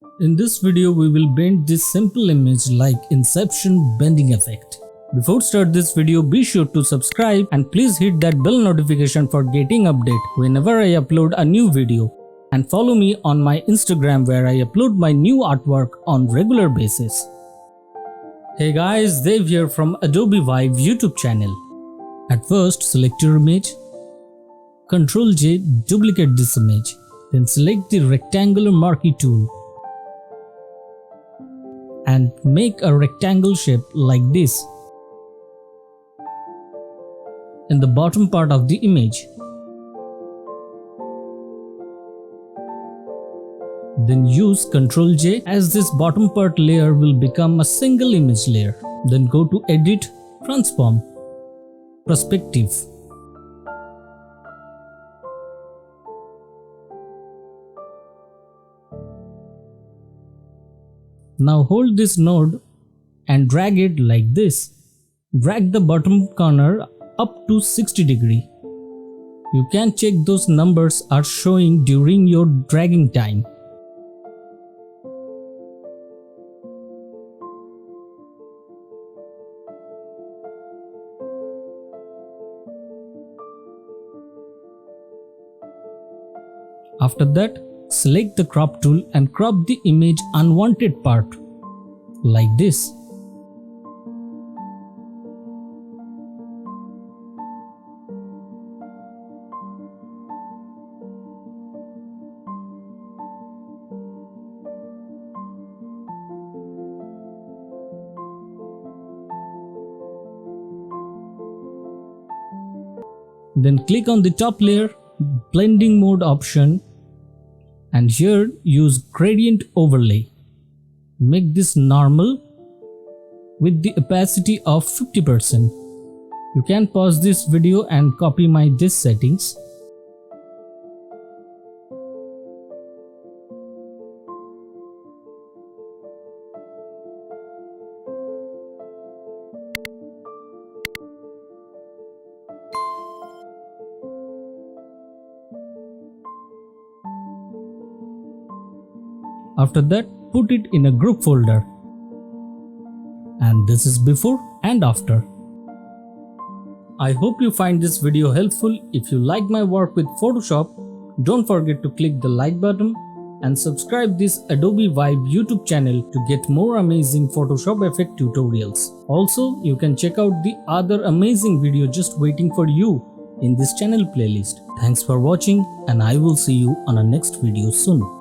In this video, we will bend this simple image like Inception bending effect. Before start this video, be sure to subscribe and please hit that bell notification for getting update whenever I upload a new video. And follow me on my Instagram where I upload my new artwork on regular basis. Hey guys, Dav here from Adobe Vive YouTube channel. At first, select your image. Ctrl J, duplicate this image. Then select the rectangular marquee tool and make a rectangle shape like this in the bottom part of the image. Then use Ctrl J as this bottom part layer will become a single image layer. Then go to Edit, Transform, Perspective. Now hold this node and drag it like this. Drag the bottom corner up to 60 degrees. You can check those numbers are showing during your dragging time. After that, select the crop tool and crop the image unwanted part like this. Then click on the top layer, blending mode option, and here use gradient overlay. Make this normal with the opacity of 50%. You can pause this video and copy my this settings. After that, put it in a group folder. And this is before and after. I hope you find this video helpful. If you like my work with Photoshop, don't forget to click the like button and subscribe this Adobe Vive YouTube channel to get more amazing Photoshop effect tutorials. Also, you can check out the other amazing video just waiting for you in this channel playlist. Thanks for watching and I will see you on a next video soon.